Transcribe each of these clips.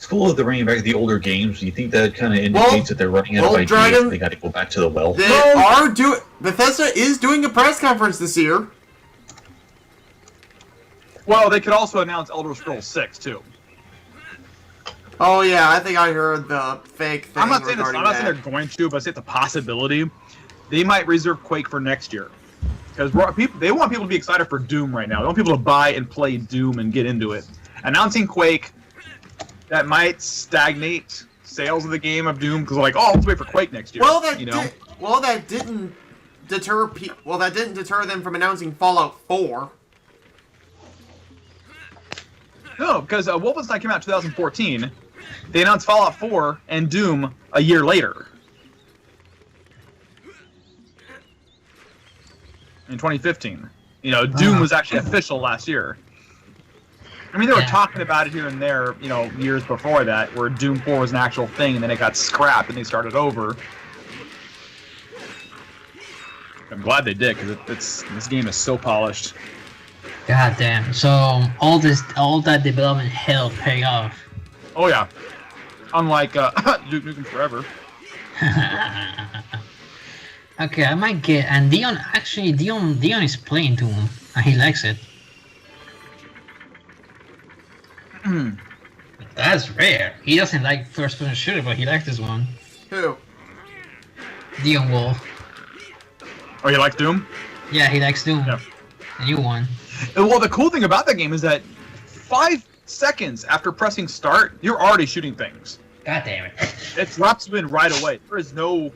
cool that they're bringing back the older games. Do you think that kind of indicates that they're running out of ideas? Dragon, they got to go back to the well. Bethesda is doing a press conference this year. Well, they could also announce Elder Scrolls 6 too. Oh yeah, I think I heard the fake thing. I'm not saying they're going to, but I say it's a possibility. They might reserve Quake for next year because they want people to be excited for Doom right now. They want people to buy and play Doom and get into it. Announcing Quake, that might stagnate sales of the game of Doom because like, oh, let's wait for Quake next year. Well, that didn't deter them from announcing Fallout 4. No, because Wolfenstein came out in 2014. They announced Fallout 4 and Doom a year later. In 2015. You know, Doom was actually official last year. I mean, they were talking about it here and there, you know, years before that, where Doom 4 was an actual thing, and then it got scrapped and they started over. I'm glad they did, because this game is so polished. God damn! So all that development hell pay off. Oh yeah, unlike Duke Nukem Forever. Okay, I might get. And Dion is playing Doom, and he likes it. That's rare. He doesn't like first-person shooter, but he likes this one. Who? Dion Wolf. Oh, he likes Doom? Yeah, he likes Doom. Yeah. The new one. Well, the cool thing about that game is that 5 seconds after pressing start, you're already shooting things. God damn it. It drops you in right away. There was no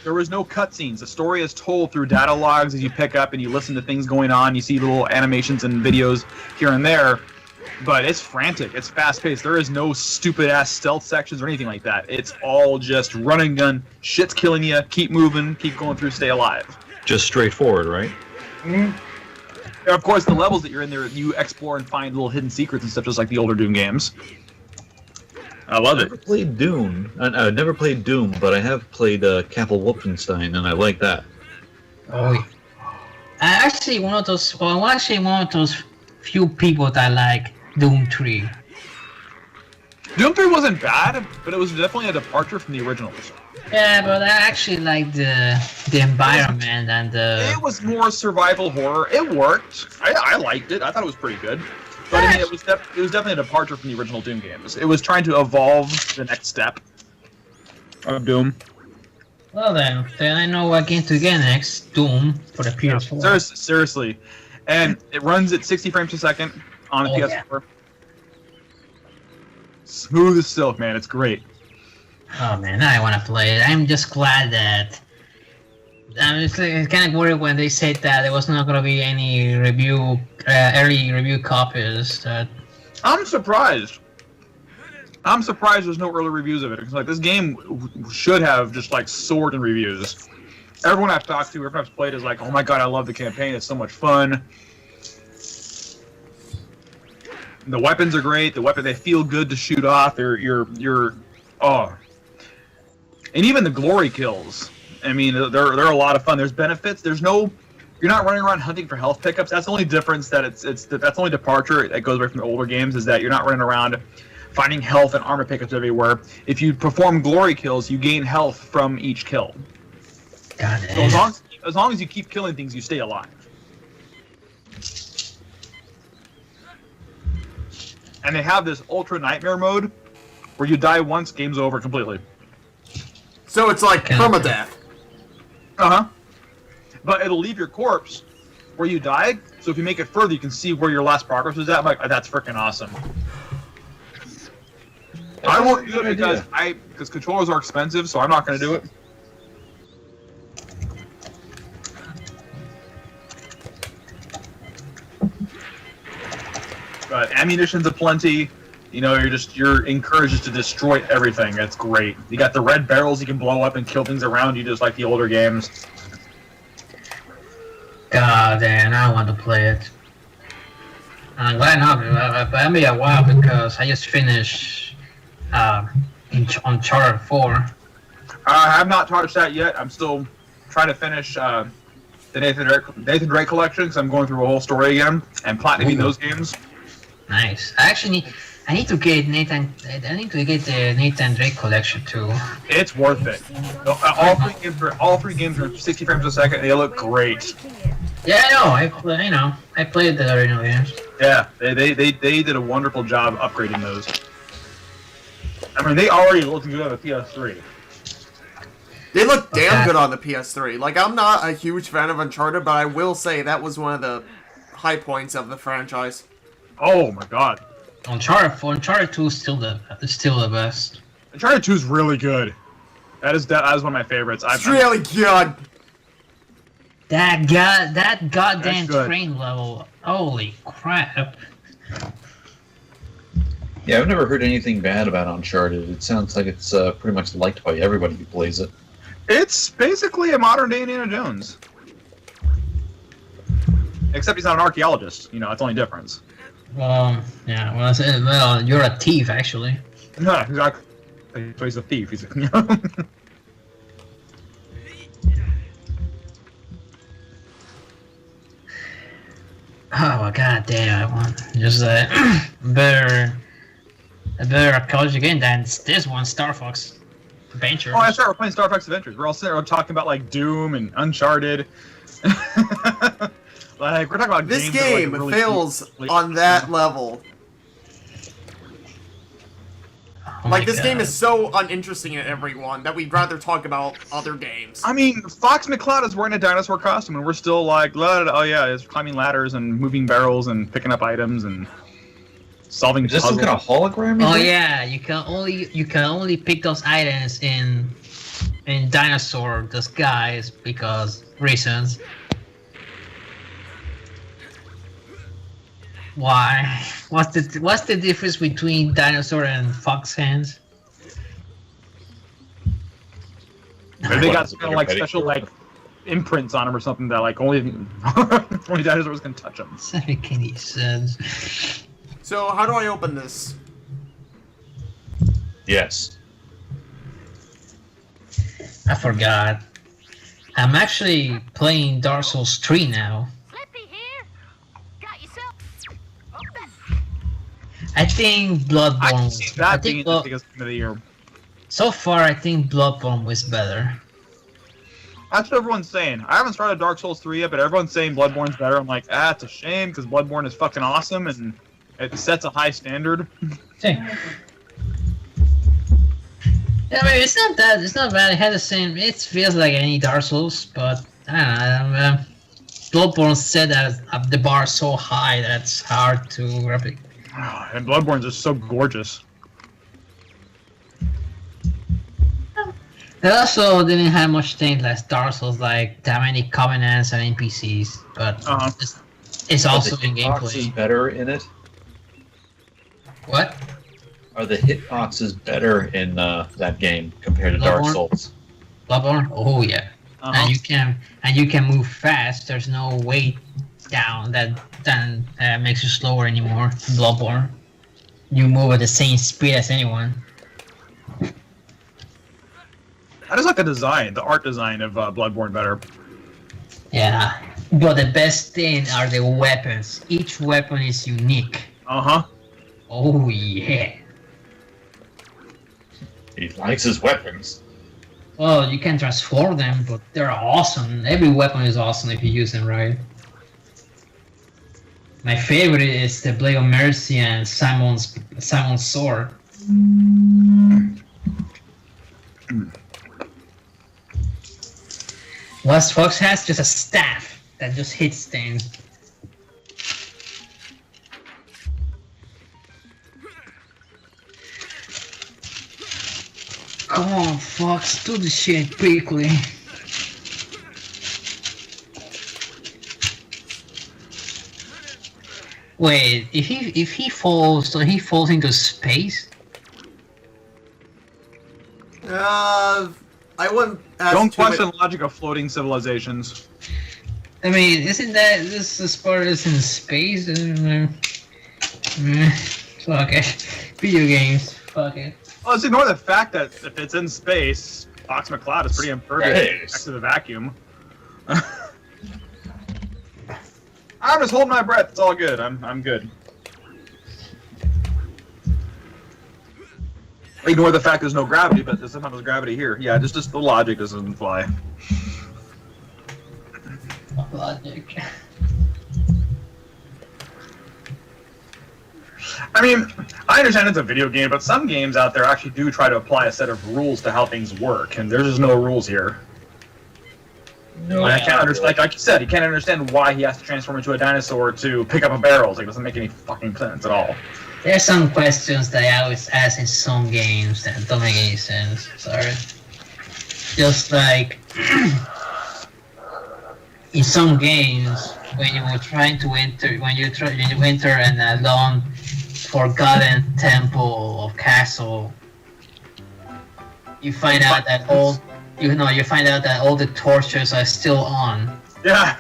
cutscenes. The story is told through data logs as you pick up and you listen to things going on. You see little animations and videos here and there. But it's frantic. It's fast-paced. There is no stupid-ass stealth sections or anything like that. It's all just run and gun. Shit's killing you. Keep moving. Keep going through. Stay alive. Just straightforward, right? Mm-hmm. And of course, the levels that you're in there, you explore and find little hidden secrets and stuff, just like the older Doom games. I love it. Never played Doom. I never played Doom, but I have played Capital Wolfenstein, and I like that. Oh, yeah. I'm actually one of those few people that like Doom 3. Doom 3 wasn't bad, but it was definitely a departure from the originals. Yeah, but I actually like the environment and the... It was more survival horror. It worked. I liked it. I thought it was pretty good. But I mean, it was definitely a departure from the original Doom games. It was trying to evolve the next step of Doom. Well then I know what game to get next. Doom for the PS4. Yeah, seriously. And it runs at 60 frames a second on a PS4. Yeah. Smooth as silk, man. It's great. Oh man, now I want to play it. I'm just glad that... I'm kind of worried when they said that there was not going to be any early review copies. I'm surprised. I'm surprised there's no early reviews of it. Because like this game should have just like soared in reviews. Everyone I've talked to, everyone I've played is like, oh my god, I love the campaign. It's so much fun. The weapons are great. They feel good to shoot off. And even the glory kills. I mean, they're a lot of fun. There's benefits. You're not running around hunting for health pickups. That's the only difference that's the only departure that goes away from the older games is that you're not running around finding health and armor pickups everywhere. If you perform glory kills, you gain health from each kill. God damn. So as long as you keep killing things, you stay alive. And they have this ultra nightmare mode where you die once, game's over completely. So it's like permadeath. Uh-huh. But it'll leave your corpse where you died, so if you make it further, you can see where your last progress was at. I'm like, that's freaking awesome. I won't do it because controllers are expensive, so I'm not going to do it. But ammunition's aplenty. You know, you're encouraged to destroy everything. That's great. You got the red barrels you can blow up and kill things around you, just like the older games. God damn, I want to play it. I'm glad not, but it'll be a while because I just finished Uncharted 4. I have not touched that yet. I'm still trying to finish the Nathan Drake collection because I'm going through a whole story again and platinuming those games. Nice. I actually I need to get Nathan. I need to get the Nathan Drake collection too. It's worth it. All three games are 60 frames a second. They look great. Yeah, I know. I played the original games. Yeah, they did a wonderful job upgrading those. I mean, they already look good on the PS3. They look damn good on the PS3. Like, I'm not a huge fan of Uncharted, but I will say that was one of the high points of the franchise. Oh my god. Uncharted 2 is still the best. Uncharted 2 is really good. That is one of my favorites. It's really good. That goddamn That's good. train level. Holy crap. Yeah, I've never heard anything bad about Uncharted. It sounds like it's pretty much liked by everybody who plays it. It's basically a modern day Indiana Jones. Except he's not an archaeologist. You know, that's the only difference. Yeah, well, you're a thief, actually. No, exactly. So he's a thief. He's a, Oh, god damn, I want just a better archaeology game than this one, Star Fox Adventures. Oh, that's right. We're playing Star Fox Adventures. We're all sitting there talking about like Doom and Uncharted. Like we're talking about This games that are, game like, really fails cool. on that level. Oh Like, my this game God. is so uninteresting to everyone that we'd rather talk about other games. I mean, Fox McCloud is wearing a dinosaur costume, and we're still like, oh yeah, it's climbing ladders and moving barrels and picking up items and solving Is this some puzzles. kind of hologram? you Oh think? yeah, you can only pick those items in dinosaur disguise because reasons. Why? What's the difference between dinosaur and fox hands? Maybe they got What, kind of like special like imprints on them or something that like only dinosaurs can touch them. Doesn't make any sense. So, how do I open this? Yes. I forgot. I'm actually playing Dark Souls 3 now. Flippy here. Got yourself. Open. I think Bloodborne. I can see that being the Blood- biggest game of the year. So far, I think Bloodborne was better. That's what everyone's saying. I haven't started Dark Souls 3 yet, but everyone's saying Bloodborne's better. I'm like, it's a shame because Bloodborne is fucking awesome and it sets a high standard. Yeah, I mean, it's not bad. It has the same. It feels like any Dark Souls, but I don't know. Bloodborne set that the bar so high that it's hard to replicate. And Bloodborne's just so gorgeous. It also didn't have much things like Dark Souls, like that many covenants and NPCs, but it's also in hitboxes gameplay. better in it? What? Are the hitboxes better in that game compared to Dark Bloodborne? Souls? Bloodborne? Oh yeah. And you can move fast. There's no weight down that makes you slower anymore. Bloodborne, you move at the same speed as anyone. I just like the art design of Bloodborne better. Yeah, but the best thing are the weapons. Each weapon is unique. Uh-huh. Oh yeah. He likes his weapons. Well, you can transform them, but they're awesome. Every weapon is awesome if you use them right. My favorite is the Blade of Mercy and Simon's sword. West Fox has just a staff that just hits things. Come on, Fox, do the shit quickly. Wait, if he falls, so he falls into space? I wouldn't ask Don't too much- question the logic of floating civilizations. I mean, isn't that this part is in space? Fuck it. Video games. Fuck it. Well, let's ignore the fact that if it's in space, Fox McCloud is pretty impervious Space. to the vacuum. I'm just holding my breath. It's all good. I'm good. Ignore the fact there's no gravity, but there's sometimes gravity here. Yeah, just the logic doesn't fly. Logic. I mean, I understand it's a video game, but some games out there actually do try to apply a set of rules to how things work, and there's just no rules here. No, I can't understand. Like you said, you can't understand why he has to transform into a dinosaur to pick up a barrel. Like, it doesn't make any fucking sense at all. There's some questions that I always ask in some games that don't make any sense. Sorry. Just like in some games, when you were trying to enter, when you enter an long forgotten temple or castle, you find out that you find out that all the torches are still on. Yeah.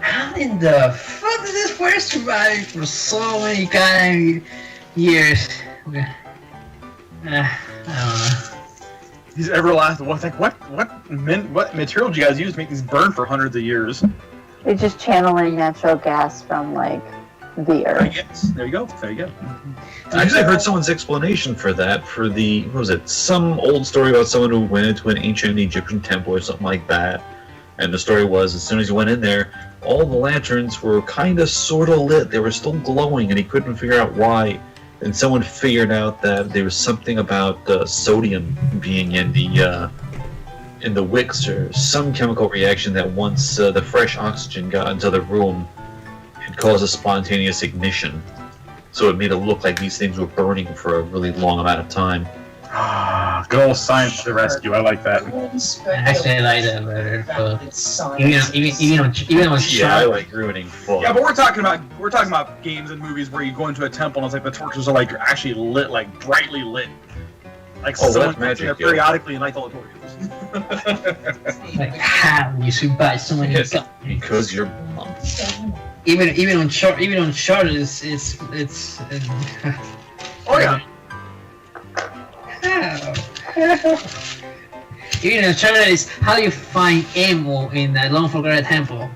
How in the fuck does this place survive for so many goddamn years? I don't know. These everlasting. What material did you guys use to make these burn for hundreds of years? They're just channeling natural gas from like the earth. Yes. There you go. There you go. I actually heard someone's explanation for that, for the, what was it, some old story about someone who went into an ancient Egyptian temple or something like that. And the story was, as soon as he went in there, all the lanterns were kind of sort of lit. They were still glowing, and he couldn't figure out why. And someone figured out that there was something about sodium being in the wicks, or some chemical reaction that once the fresh oxygen got into the room, it caused a spontaneous ignition. So it made it look like these things were burning for a really long amount of time. Ah, good old science to the rescue. I like that. Actually, I like that better. But even on Yeah, I like ruining fun. Yeah, but we're talking about games and movies where you go into a temple and it's like the torches are like actually lit, like brightly lit. Like someone that's magic, there periodically and light all the torches. like how you survive so many Yes, times. because you're mom. Even on short it's Oh yeah. how? Even on short is how you find ammo in that long forgotten temple.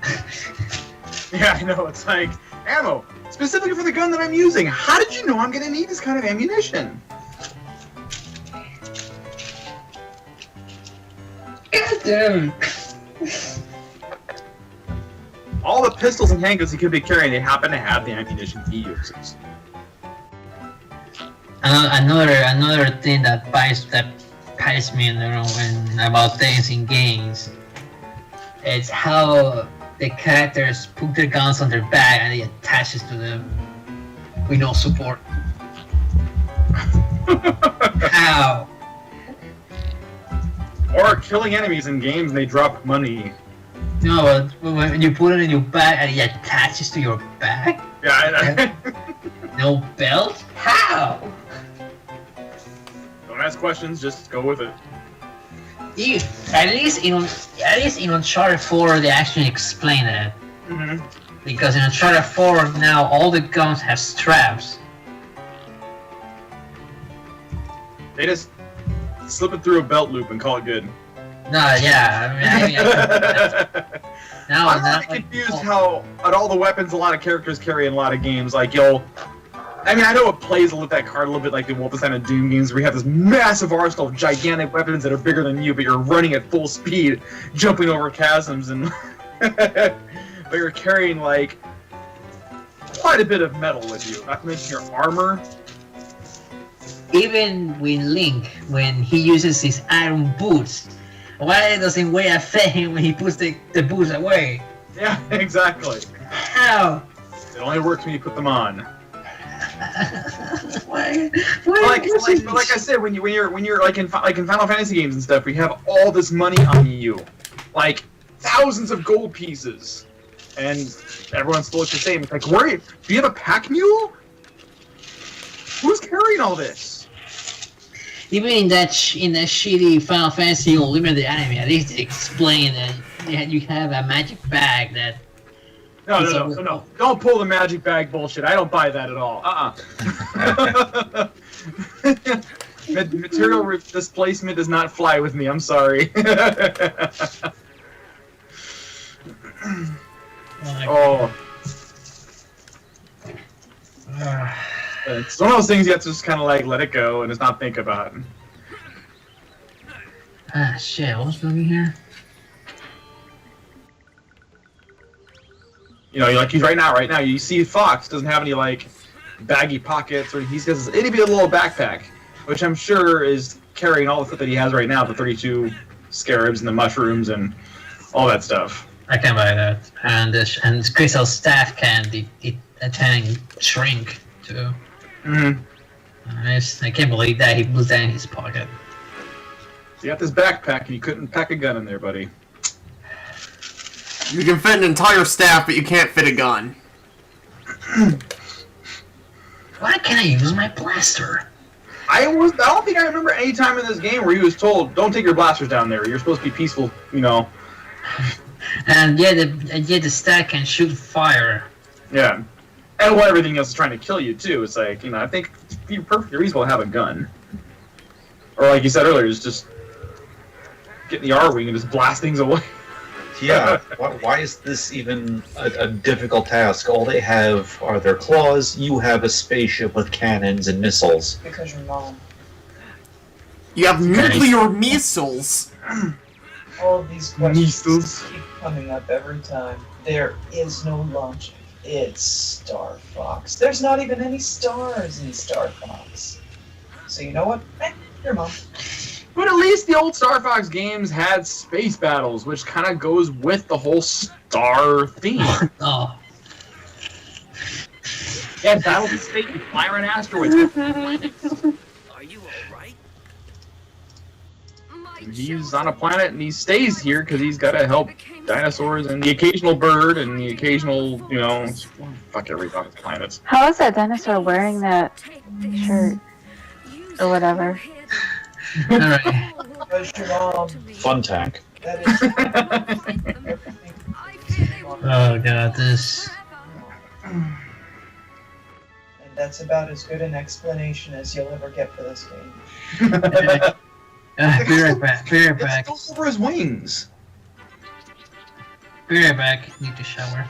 Yeah, I know. It's like ammo specifically for the gun that I'm using. How did you know I'm gonna need this kind of ammunition? God damn. All the pistols and handguns he could be carrying, they happen to have the ammunition he uses. Another thing that pies me in the when about things in games, it's how the characters put their guns on their back and it attaches to them with no support. How? Or killing enemies in games and they drop money. No, but when you put it in your back and it attaches to your back, Yeah, no belt? How? Don't ask questions, just go with it. At least in Uncharted 4 they actually explain that. Mm-hmm. Because in Uncharted 4 now all the guns have straps. They just slip it through a belt loop and call it good. No, yeah, I mean now I'm not confused how at all the weapons a lot of characters carry in a lot of games. Like I mean, I know it plays with that card a little bit like the Wolfenstein and Doom games, where you have this massive arsenal of gigantic weapons that are bigger than you, but you're running at full speed, jumping over chasms, and but you're carrying like quite a bit of metal with you. Not to mention your armor. even with Link, when he uses his iron boots, why doesn't weigh affect him when he puts the boots away? Yeah, exactly. How? It only works when you put them on. Why? Like I said, when you're like in Final Fantasy games and stuff, where you have all this money on you, like thousands of gold pieces, and everyone still looks the same. It's like, do you have a pack mule? Who's carrying all this? Even in that shitty Final Fantasy Unlimited anime, at least they explain that you have a magic bag that. No. Don't pull the magic bag bullshit. I don't buy that at all. Material displacement does not fly with me. I'm sorry. Oh. It's one of those things you have to just kind of like let it go and just not think about. Ah, shit, what was moving here? You know, like he's right now, you see Fox doesn't have any like baggy pockets, or he's got this itty bitty little backpack, which I'm sure is carrying all the stuff that he has right now, the 32 scarabs and the mushrooms and all that stuff. I can buy that. And Crystal's staff can shrink too. Nice. I can't believe that he put that in his pocket. You got this backpack and you couldn't pack a gun in there, buddy. You can fit an entire staff, but you can't fit a gun. Why can't I use my blaster? I don't think I remember any time in this game where he was told, "Don't take your blasters down there. You're supposed to be peaceful." You know. And the stack can shoot fire. Yeah. And while everything else is trying to kill you too, it's like, you know, I think you're perfectly reasonable to have a gun. Or like you said earlier, just get in the R-wing and just blast things away. Yeah, why is this even a difficult task? All they have are their claws. You have a spaceship with cannons and missiles. Because your mom. You have nuclear missiles. All of these questions Missiles. keep coming up every time. There is no logic. It's Star Fox. There's not even any stars in Star Fox. So you know what? Your mom. But at least the old Star Fox games had space battles, which kind of goes with the whole star theme. Oh. Yeah, battles in space, you fly around asteroids. Are you alright? He's on a planet and he stays here because he's got to help dinosaurs and the occasional bird and the occasional, you know, fuck every fucking planet. How is that dinosaur wearing that shirt? Or whatever. Alright. Because your mom. Fun tack. That is everything. Oh god, this. And that's about as good an explanation as you'll ever get for this game. Be right back. Be right back. It's over his wings. Be right back. Need to shower.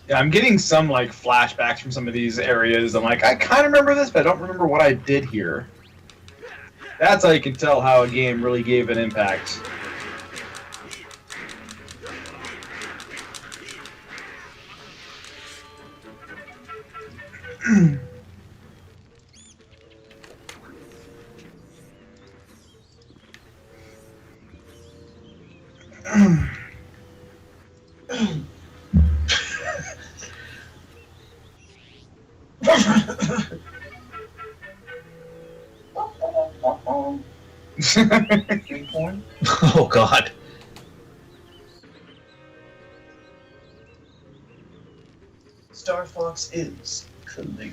Yeah, I'm getting some like flashbacks from some of these areas. I'm like, I kind of remember this, but I don't remember what I did here. That's how you can tell how a game really gave an impact. Green porn? Oh god. Star Fox is Caligula.